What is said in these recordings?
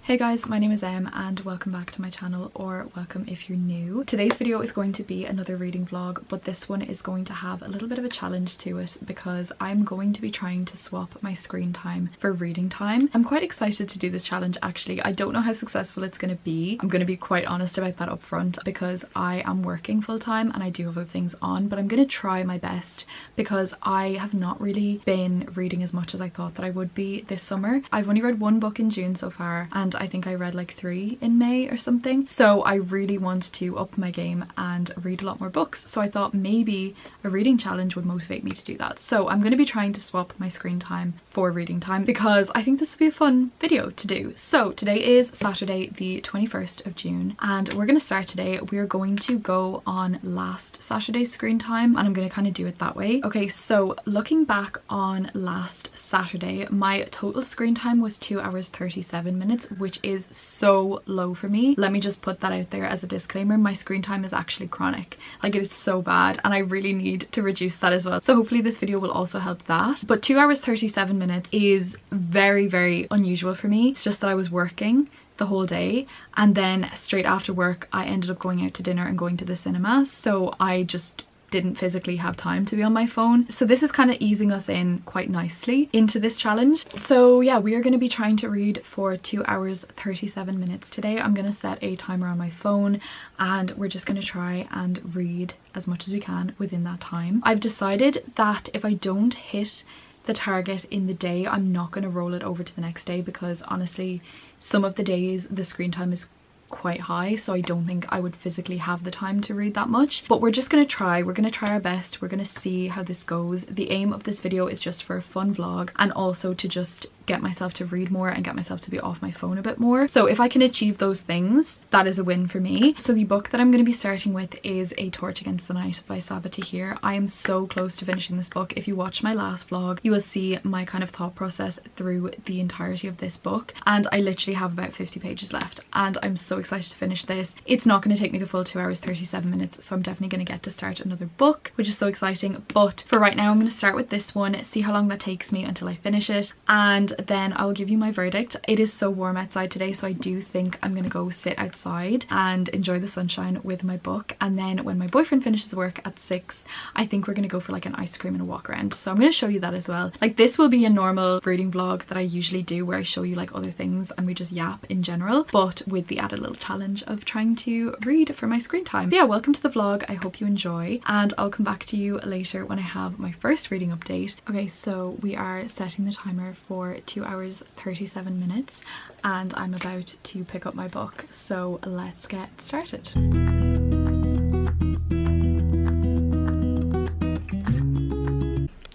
Hey guys, my name is Em and welcome back to my channel, or welcome if you're new. Today's video is going to be another reading vlog, but this one is going to have a little bit of a challenge to it because I'm going to be trying to swap my screen time for reading time. I'm quite excited to do this challenge actually. I don't know how successful it's going to be. I'm going to be quite honest about that up front because I am working full time and I do have other things on, but I'm going to try my best because I have not really been reading as much as I thought that I would be this summer. I've only read one book in June so far, and I think I read like 3 in May or something, so I really want to up my game and read a lot more books. So I thought maybe a reading challenge would motivate me to do that. So I'm going to be trying to swap my screen time for reading time because I think this would be a fun video to do. So today is Saturday the 21st of June and we're going to start today. We're going to go on last Saturday's screen time and I'm going to kind of do it that way. Okay, so looking back on last Saturday, my total screen time was 2 hours 37 minutes, which is so low for me. Let me just put that out there as a disclaimer. My screen time is actually chronic. Like, it is so bad and I really need to reduce that as well. So hopefully this video will also help that. But 2 hours 37 minutes is very, very unusual for me. It's just that I was working the whole day and then straight after work I ended up going out to dinner and going to the cinema. So I just didn't physically have time to be on my phone. So this is kind of easing us in quite nicely into this challenge. So yeah, we are going to be trying to read for 2 hours 37 minutes today. I'm going to set a timer on my phone and we're just going to try and read as much as we can within that time. I've decided that if I don't hit the target in the day, I'm not going to roll it over to the next day because honestly some of the days the screen time is quite high, so I don't think I would physically have the time to read that much. But we're just going to try. We're going to try our best. We're going to see how this goes. The aim of this video is just for a fun vlog and also to just get myself to read more and get myself to be off my phone a bit more. So if I can achieve those things, that is a win for me. So the book that I'm going to be starting with is A Torch Against the Night by Sabaa Tahir. I am so close to finishing this book. If you watch my last vlog, you will see my kind of thought process through the entirety of this book, and I literally have about 50 pages left and I'm so excited to finish this. It's not going to take me the full 2 hours 37 minutes, so I'm definitely going to get to start another book, which is so exciting. But for right now I'm going to start with this one, see how long that takes me until I finish it, and then I'll give you my verdict. It is so warm outside today, so I do think I'm gonna go sit outside and enjoy the sunshine with my book, and then when my boyfriend finishes work at 6, I think we're gonna go for like an ice cream and a walk around. So I'm gonna show you that as well. Like, this will be a normal reading vlog that I usually do where I show you like other things and we just yap in general, but with the added little challenge of trying to read for my screen time. So yeah, welcome to the vlog. I hope you enjoy and I'll come back to you later when I have my first reading update. Okay, so we are setting the timer for 2 hours 37 minutes and I'm about to pick up my book, so let's get started.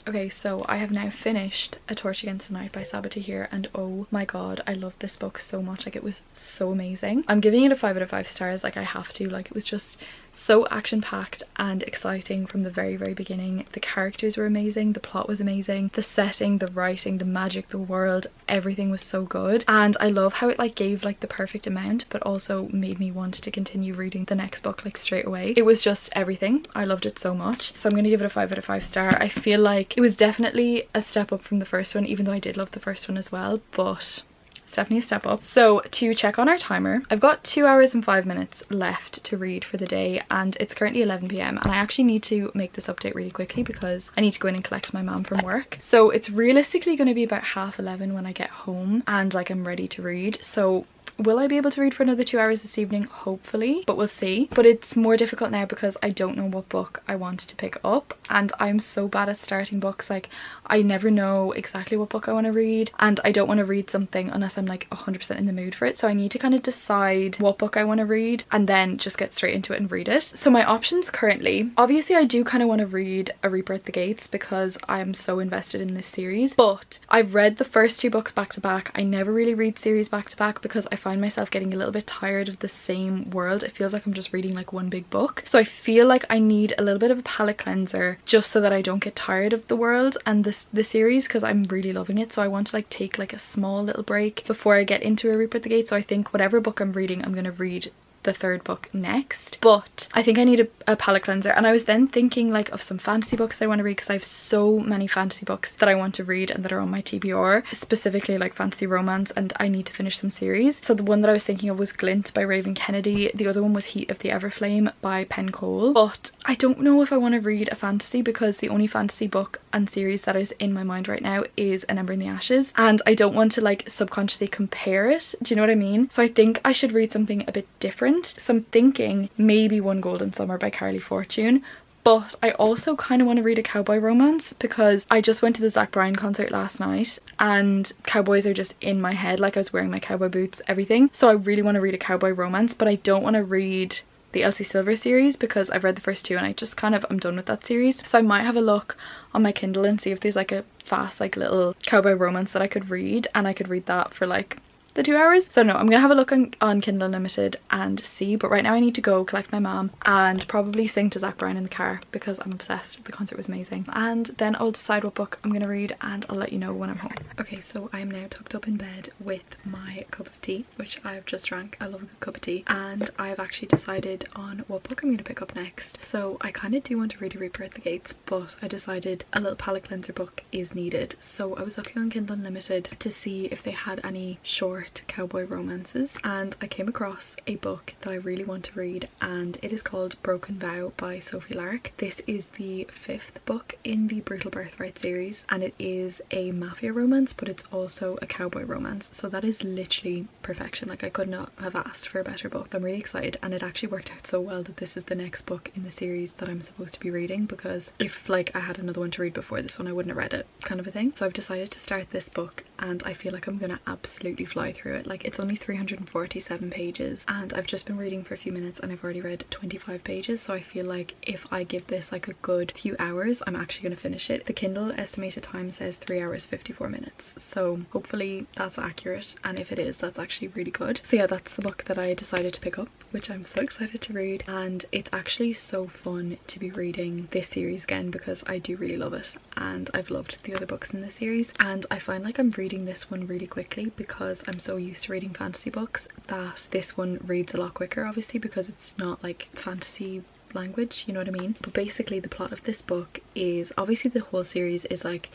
Okay, so I have now finished A Torch Against the Night by Sabaa Tahir and oh my god, I love this book so much. Like, it was so amazing. I'm giving it a 5 out of 5 stars. Like, I have to. Like, it was just so action-packed and exciting from the very, very beginning. The characters were amazing, the plot was amazing, the setting, the writing, the magic, the world, everything was so good. And I love how it like gave like the perfect amount but also made me want to continue reading the next book like straight away. It was just everything. I loved it so much, so I'm gonna give it a 5 out of 5 star. I feel like it was definitely a step up from the first one, even though I did love the first one as well, but it's definitely a step up. So to check on our timer, I've got 2 hours and 5 minutes left to read for the day and it's currently 11 p.m. and I actually need to make this update really quickly because I need to go in and collect my mom from work. So it's realistically going to be about 11:30 when I get home and like I'm ready to read. So will I be able to read for another 2 hours this evening? Hopefully, but we'll see. But it's more difficult now because I don't know what book I want to pick up and I'm so bad at starting books. Like, I never know exactly what book I want to read and I don't want to read something unless I'm like 100% in the mood for it. So I need to kind of decide what book I want to read and then just get straight into it and read it. So my options currently, obviously I do kind of want to read A Reaper at the Gates because I'm so invested in this series, but I've read the first 2 books back to back. I never really read series back to back because I find myself getting a little bit tired of the same world. It feels like I'm just reading like one big book. So I feel like I need a little bit of a palate cleanser just so that I don't get tired of the world and the series because I'm really loving it. So I want to like take like a small little break before I get into A Reaper at the Gate. So I think whatever book I'm reading, I'm going to read the third book next, but I think I need a palette cleanser. And I was then thinking like of some fantasy books that I want to read, because I have so many fantasy books that I want to read and that are on my TBR, specifically like fantasy romance, and I need to finish some series. So the one that I was thinking of was Glint by Raven Kennedy. The other one was Heat of the Everflame by Penn Cole. But I don't know if I want to read a fantasy, because the only fantasy book and series that is in my mind right now is An Ember in the Ashes, and I don't want to like subconsciously compare it. Do you know what I mean? So I think I should read something a bit different. So I'm thinking maybe One Golden Summer by Carly Fortune. But I also kind of want to read a cowboy romance, because I just went to the Zach Bryan concert last night and cowboys are just in my head. Like, I was wearing my cowboy boots, everything. So I really want to read a cowboy romance, but I don't want to read the Elsie Silver series, because I've read the first two and I just kind of am done with that series. So I might have a look on my Kindle and see if there's like a fast like little cowboy romance that I could read, and I could read that for like the 2 hours. So no, I'm gonna have a look on Kindle Unlimited and see, but right now I need to go collect my mom and probably sing to Zach Bryan in the car, because I'm obsessed. The concert was amazing. And then I'll decide what book I'm gonna read and I'll let you know when I'm home. Okay, so I'm now tucked up in bed with my cup of tea, which I've just drank. I love a good cup of tea. And I've actually decided on what book I'm gonna pick up next. So I kind of do want to read A Reaper at the Gates, but I decided a little palette cleanser book is needed. So I was looking on Kindle Unlimited to see if they had any short cowboy romances, and I came across a book that I really want to read, and it is called Broken Vow by Sophie Lark. This is the 5th book in the Brutal Birthright series, and it is a mafia romance, but it's also a cowboy romance. So that is literally perfection. Like, I could not have asked for a better book. I'm really excited, and it actually worked out so well that this is the next book in the series that I'm supposed to be reading, because if like I had another one to read before this one, I wouldn't have read it, kind of a thing. So I've decided to start this book, and I feel like I'm gonna absolutely fly through it. Like, it's only 347 pages and I've just been reading for a few minutes and I've already read 25 pages. So I feel like if I give this like a good few hours, I'm actually going to finish it. The Kindle estimated time says 3 hours 54 minutes, so hopefully that's accurate, and if it is, that's actually really good. So yeah, that's the book that I decided to pick up, which I'm so excited to read, and it's actually so fun to be reading this series again, because I do really love it and I've loved the other books in the series, and I find like I'm reading this one really quickly because I'm so used to reading fantasy books that this one reads a lot quicker, obviously because it's not like fantasy language, you know what I mean? But basically the plot of this book is, obviously the whole series is like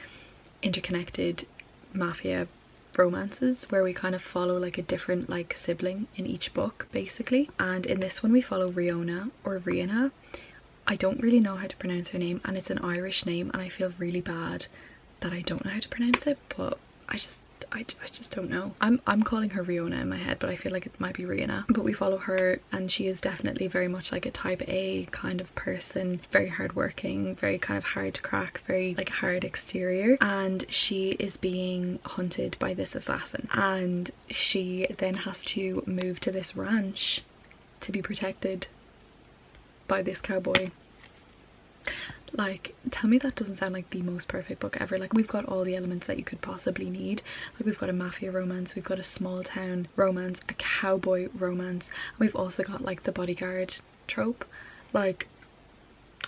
interconnected mafia romances where we kind of follow like a different like sibling in each book basically, and in this one we follow Riona or Rihanna. I don't really know how to pronounce her name, and it's an Irish name, and I feel really bad that I don't know how to pronounce it, but I just don't know. I'm calling her Riona in my head, but I feel like it might be Rihanna. But we follow her, and she is definitely very much like a type A kind of person, very hardworking, very kind of hard to crack, very like hard exterior, and she is being hunted by this assassin, and she then has to move to this ranch to be protected by this cowboy. Like, tell me that doesn't sound like the most perfect book ever. Like, we've got all the elements that you could possibly need. Like, we've got a mafia romance, we've got a small town romance, a cowboy romance, and we've also got like the bodyguard trope. Like,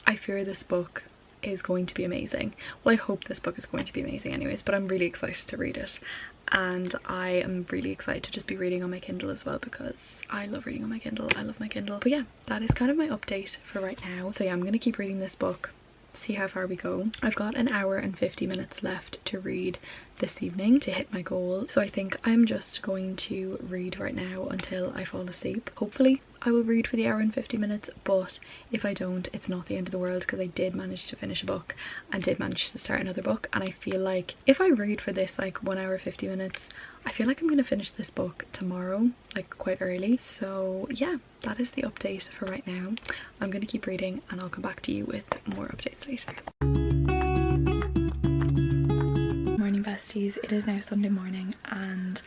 I fear this book is going to be amazing. Well, I hope this book is going to be amazing anyways, but I'm really excited to read it. And I am really excited to just be reading on my Kindle as well, because I love reading on my Kindle. I love my Kindle. But yeah, that is kind of my update for right now. So yeah, I'm gonna keep reading this book, see how far we go. I've got an hour and 50 minutes left to read this evening to hit my goal, so I think I'm just going to read right now until I fall asleep. Hopefully I will read for the hour and 50 minutes, but if I don't, it's not the end of the world, because I did manage to finish a book and did manage to start another book, and I feel like if I read for this like 1 hour 50 minutes, I feel like I'm gonna finish this book tomorrow, like quite early. So yeah, that is the update for right now. I'm gonna keep reading and I'll come back to you with more updates later. Morning besties, it is now Sunday morning and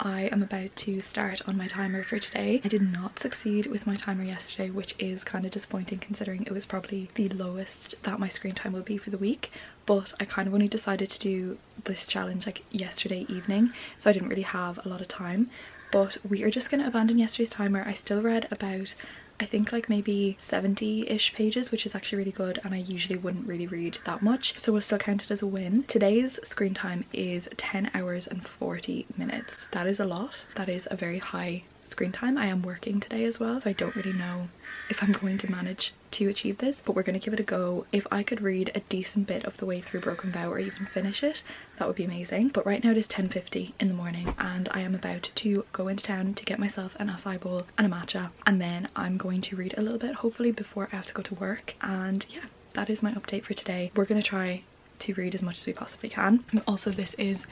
I am about to start on my timer for today. I did not succeed with my timer yesterday, which is kind of disappointing considering it was probably the lowest that my screen time will be for the week, but I kind of only decided to do this challenge like yesterday evening, so I didn't really have a lot of time. But we are just going to abandon yesterday's timer. I still read about, I think like maybe 70-ish pages, which is actually really good, and I usually wouldn't really read that much, so we'll still count it as a win. Today's screen time is 10 hours and 40 minutes. That is a lot. That is a very high screen time. I am working today as well, so I don't really know if I'm going to manage to achieve this, but we're going to give it a go. If I could read a decent bit of the way through Broken Vow or even finish it, that would be amazing. But right now it is 10:50 in the morning and I am about to go into town to get myself an acai bowl and a matcha, and then I'm going to read a little bit, hopefully before I have to go to work. And yeah, that is my update for today. We're going to try to read as much as we possibly can. And also, this is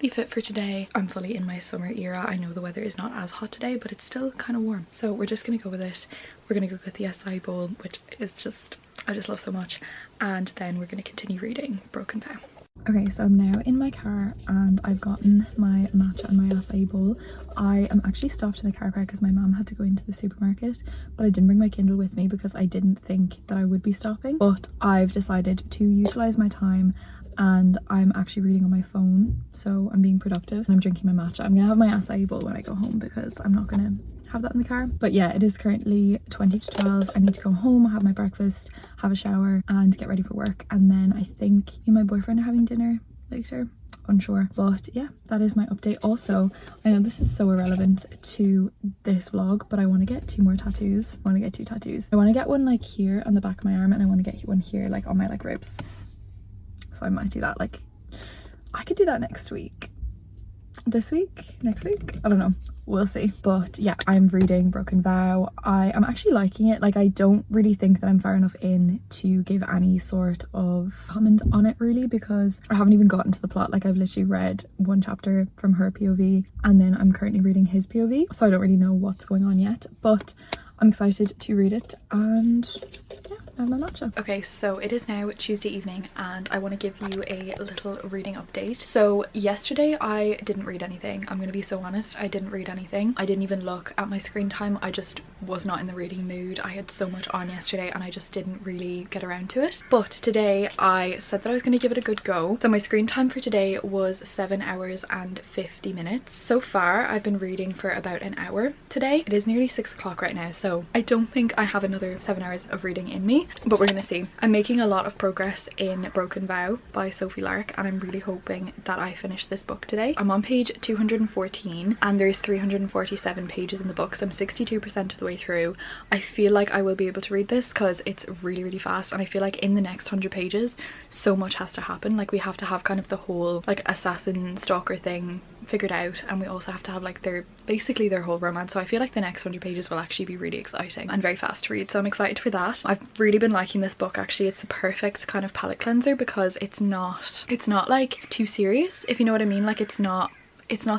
the fit for today. I'm fully in my summer era. I know the weather is not as hot today, but it's still kind of warm, so we're just gonna go with it. We're gonna go get the acai bowl, which is just, I just love so much, and then we're gonna continue reading Broken Vow. Okay, so I'm now in my car and I've gotten my matcha and my acai bowl. I am actually stopped in a car park because my mum had to go into the supermarket, but I didn't bring my Kindle with me because I didn't think that I would be stopping. But I've decided to utilize my time and I'm actually reading on my phone, so I'm being productive. I'm drinking my matcha. I'm gonna have my acai bowl when I go home because I'm not gonna have that in the car. But yeah, it is currently 20 to 12. I need to go home, have my breakfast, have a shower and get ready for work, and then I think me and my boyfriend are having dinner later, unsure. But yeah, that is my update. Also, I know this is so irrelevant to this vlog, but I want to get 2 more tattoos. I want to get 2 tattoos. I want to get one like here on the back of my arm, and I want to get one here like on my like ribs. So I might do that, like I could do that next week, this week, next week, I don't know, we'll see. But yeah, I'm reading Broken Vow. I am actually liking it. Like, I don't really think that I'm far enough in to give any sort of comment on it really, because I haven't even gotten to the plot. Like, I've literally read 1 chapter from her POV and then I'm currently reading his POV, so I don't really know what's going on yet, but I'm excited to read it. And yeah, I have my matcha. Okay, so it is now Tuesday evening and I want to give you a little reading update. So yesterday I didn't read anything. I'm gonna be so honest, I didn't read anything. I didn't even look at my screen time. I just was not in the reading mood. I had so much on yesterday and I just didn't really get around to it. But today I said that I was going to give it a good go. So my screen time for today was 7 hours and 50 minutes. So far I've been reading for about an hour today. It is nearly 6 o'clock right now, so I don't think I have another 7 hours of reading in me, but we're gonna see. I'm making a lot of progress in Broken Vow by Sophie Lark and I'm really hoping that I finish this book today. I'm on page 214 and there's 347 pages in the book, so I'm 62% of the way through. I feel like I will be able to read this because it's really fast, and I feel like in the next 100 pages so much has to happen. Like, we have to have kind of the whole like assassin stalker thing figured out, and we also have to have like basically their whole romance. So I feel like the next 100 pages will actually be really exciting and very fast to read, so I'm excited for that. I've really been liking this book actually. It's the perfect kind of palate cleanser because it's not like too serious, if you know what I mean. Like, it's not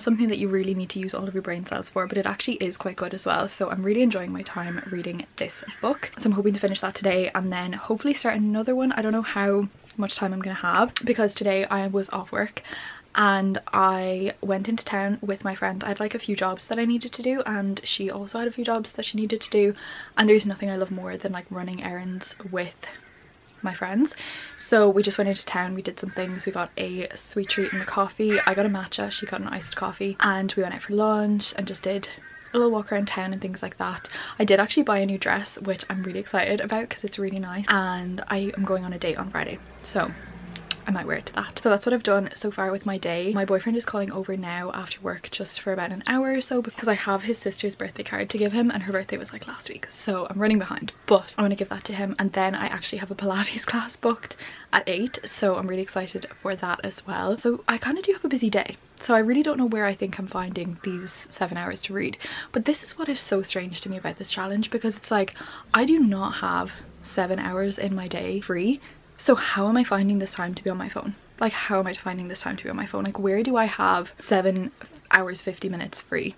something that you really need to use all of your brain cells for, but it actually is quite good as well. So I'm really enjoying my time reading this book, so I'm hoping to finish that today and then hopefully start another one. I don't know how much time I'm gonna have because today I was off work and I went into town with my friend. I had like a few jobs that I needed to do and she also had a few jobs that she needed to do, and there's nothing I love more than like running errands with my friends. So we just went into town, we did some things, we got a sweet treat and a coffee. I got a matcha, she got an iced coffee, and we went out for lunch and just did a little walk around town and things like that. I did actually buy a new dress, which I'm really excited about because it's really nice, and I am going on a date on Friday, so I might wear it to that. So that's what I've done so far with my day. My boyfriend is calling over now after work just for about an hour or so because I have his sister's birthday card to give him and her birthday was like last week, so I'm running behind, but I'm gonna give that to him. And then I actually have a Pilates class booked at 8, so I'm really excited for that as well. So I kind of do have a busy day, so I really don't know where I think I'm finding these 7 hours to read. But this is what is so strange to me about this challenge, because it's like I do not have 7 hours in my day free. So how am I finding this time to be on my phone? Like, how am I finding this time to be on my phone? Like, where do I have 7 hours 50 minutes free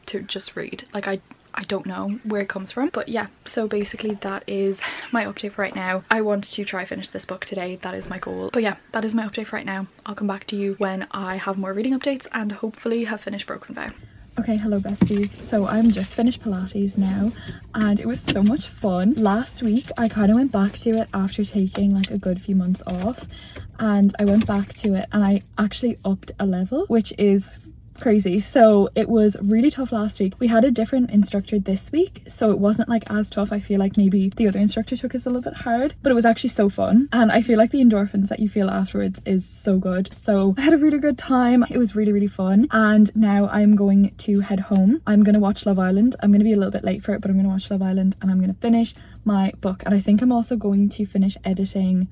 to just read? Like, I don't know where it comes from. But yeah, so basically that is my update for right now. I want to try finish this book today, that is my goal. But yeah, that is my update for right now. I'll come back to you when I have more reading updates and hopefully have finished Broken Vow. Okay, hello besties. So I'm just finished Pilates now and it was so much fun. Last week I kind of went back to it after taking like a good few months off, and I went back to it and I actually upped a level, which is crazy. So it was really tough last week. We had a different instructor this week, so it wasn't like as tough. I feel like maybe the other instructor took us a little bit hard, but it was actually so fun, and I feel like the endorphins that you feel afterwards is so good. So I had a really good time. It was really fun, and now I'm going to head home. I'm gonna watch Love Island. I'm gonna be a little bit late for it, but I'm gonna watch Love Island and I'm gonna finish my book. And I think I'm also going to finish editing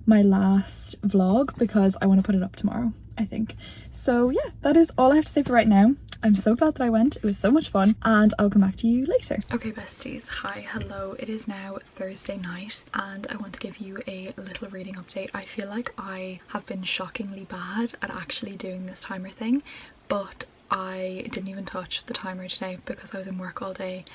my last vlog because I want to put it up tomorrow, I think. So yeah, that is all I have to say for right now. I'm so glad that I went. It was so much fun, and I'll come back to you later. Okay besties, hi, hello. It is now Thursday night and I want to give you a little reading update. I feel like I have been shockingly bad at actually doing this timer thing, but I didn't even touch the timer today because I was in work all day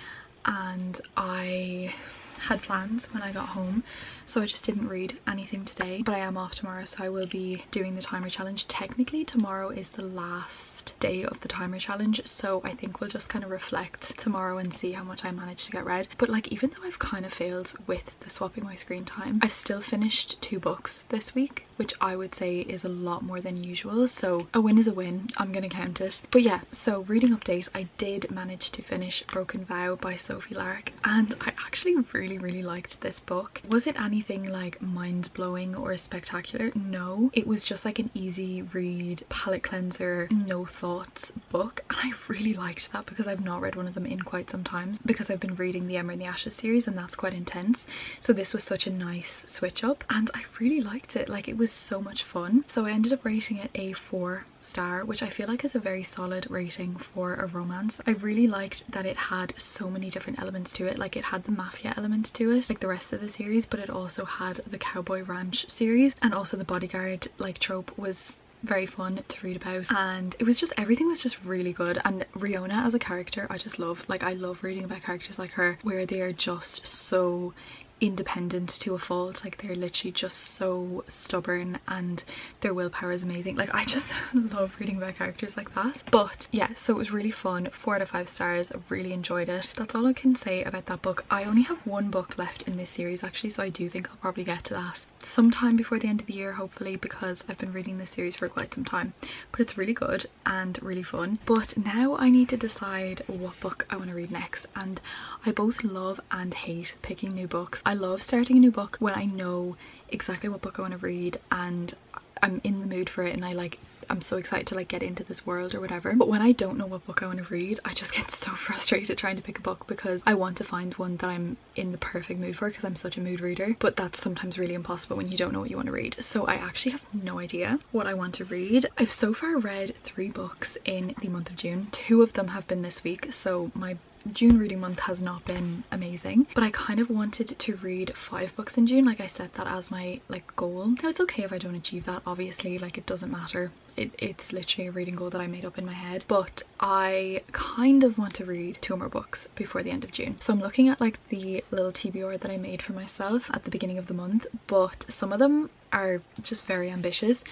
and I had plans when I got home, so I just didn't read anything today. But I am off tomorrow, so I will be doing the timer challenge. Technically tomorrow is the last day of the timer challenge, so I think we'll just kind of reflect tomorrow and see how much I managed to get read. But like, even though I've kind of failed with the swapping my screen time, I've still finished 2 books this week, which I would say is a lot more than usual, so a win is a win. I'm gonna count it. But yeah, so reading update, I did manage to finish Broken Vow by Sophie Lark, and I actually really liked this book. Was it anything like mind-blowing or spectacular? No, it was just like an easy read, palette cleanser, no thoughts book, and I really liked that because I've not read one of them in quite some time, because I've been reading the Emma and the Ashes series and that's quite intense. So this was such a nice switch up and I really liked it. Like, it was so much fun. So I ended up rating it a 4-star, which I feel like is a very solid rating for a romance. I really liked that it had so many different elements to it. Like, it had the mafia element to it like the rest of the series, but it also had the cowboy ranch series, and also the bodyguard like trope was very fun to read about, and it was just, everything was just really good. And Riona as a character I just love. Like, I love reading about characters like her where they are just so independent to a fault. Like, they're literally just so stubborn and their willpower is amazing. Like, I just love reading about characters like that. But yeah, so it was really fun. 4 out of 5 stars. I really enjoyed it. That's all I can say about that book. I only have 1 book left in this series actually, so I do think I'll probably get to that sometime before the end of the year, hopefully, because I've been reading this series for quite some time. But it's really good and really fun. But now I need to decide what book I want to read next, and I both love and hate picking new books. I love starting a new book when I know exactly what book I want to read and I'm in the mood for it, and I'm so excited to like get into this world or whatever. But when I don't know what book I want to read, I just get so frustrated trying to pick a book because I want to find one that I'm in the perfect mood for, because I'm such a mood reader. But that's sometimes really impossible when you don't know what you want to read. So I actually have no idea what I want to read. I've so far read 3 books in the month of June. 2 of them have been this week, so my June reading month has not been amazing, but I kind of wanted to read 5 books in June. Like, I set that as my like goal. Now it's okay if I don't achieve that, obviously, like it doesn't matter. It's literally a reading goal that I made up in my head, but I kind of want to read 2 more books before the end of June. So I'm looking at like the little TBR that I made for myself at the beginning of the month, but some of them are just very ambitious.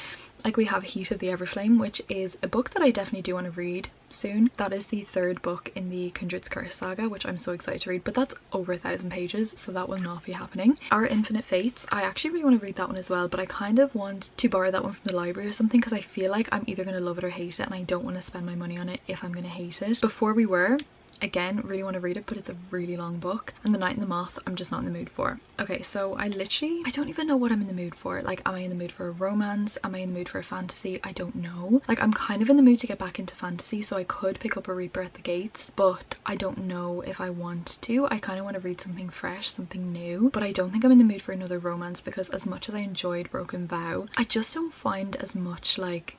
Like, we have Heat of the Everflame, which is a book that I definitely do want to read soon. That is the 3rd book in the Kindred's Curse saga, which I'm so excited to read, but that's over 1,000 pages, so that will not be happening. Our Infinite Fates, I actually really want to read that one as well, but I kind of want to borrow that one from the library or something, because I feel like I'm either going to love it or hate it, and I don't want to spend my money on it if I'm going to hate it. Before We Were, again, really want to read it, but it's a really long book. And The Night and the Moth, I'm just not in the mood for. Okay, so I don't even know what I'm in the mood for. Like, am I in the mood for a romance? Am I in the mood for a fantasy? I don't know. Like, I'm kind of in the mood to get back into fantasy, so I could pick up a Reaper at the Gates, but I don't know if I want to. I kind of want to read something fresh, something new, but I don't think I'm in the mood for another romance, because as much as I enjoyed Broken Vow, I just don't find as much like,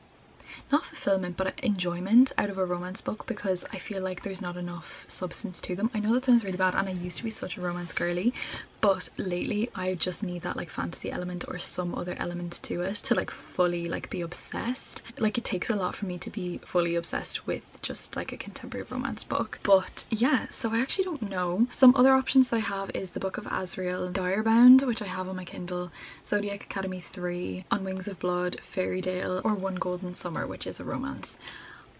not fulfillment, but enjoyment out of a romance book, because I feel like there's not enough substance to them. I know that sounds really bad, and I used to be such a romance girly, but lately I just need that like fantasy element or some other element to it to like fully like be obsessed. Like, it takes a lot for me to be fully obsessed with just like a contemporary romance book. But yeah, so I actually don't know. Some other options that I have is the Book of Azrael, Direbound, which I have on my Kindle, Zodiac Academy 3, On Wings of Blood, Fairy-Dale, or One Golden Summer, which is a romance.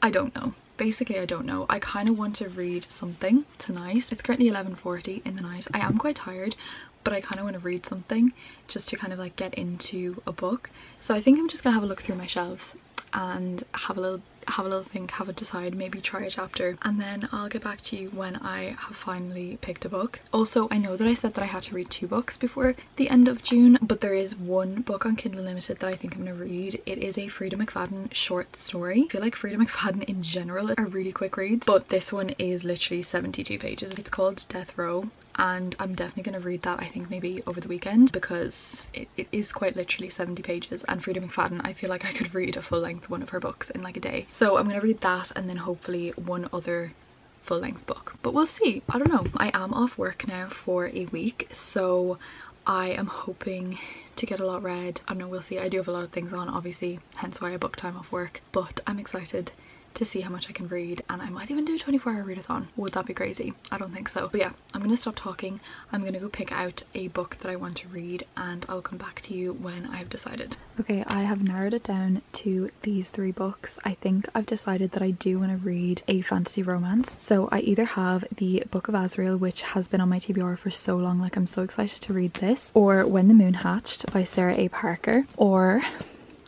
I don't know. Basically, I don't know. I kind of want to read something tonight. It's currently 11:40 in the night. I am quite tired, but I kind of want to read something just to kind of like get into a book. So I think I'm just gonna have a look through my shelves and have a little have a little think, have a decide, maybe try a chapter, and then I'll get back to you when I have finally picked a book. Also, I know that I said that I had to read 2 books before the end of June, but there is one book on Kindle Unlimited that I think I'm gonna read. It is a Frida McFadden short story. I feel like Frida McFadden in general are really quick reads, but this one is literally 72 pages. It's called Death Row, and I'm definitely going to read that, I think maybe over the weekend, because it is quite literally 70 pages, and Frida McFadden, I feel like I could read a full-length one of her books in like a day. So I'm going to read that, and then hopefully one other full-length book, but we'll see. I don't know. I am off work now for a week, so I am hoping to get a lot read. I don't know, we'll see. I do have a lot of things on, obviously, hence why I booked time off work, but I'm excited to see how much I can read, and I might even do a 24-hour readathon. Would that be crazy? I don't think so. But yeah, I'm gonna stop talking. I'm gonna go pick out a book that I want to read, and I'll come back to you when I've decided. Okay, I have narrowed it down to these 3 books. I think I've decided that I do want to read a fantasy romance. So I either have the Book of Azrael, which has been on my TBR for so long, like I'm so excited to read this, or When the Moon Hatched by Sarah A. Parker, or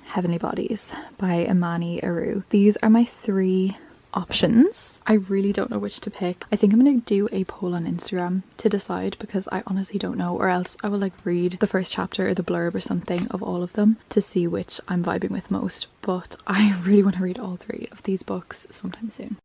Heavenly Bodies by Imani Aru. These are my 3 options. I really don't know which to pick. I think I'm gonna do a poll on Instagram to decide, because I honestly don't know, or else I will like read the first chapter or the blurb or something of all of them to see which I'm vibing with most. But I really want to read all 3 of these books sometime soon.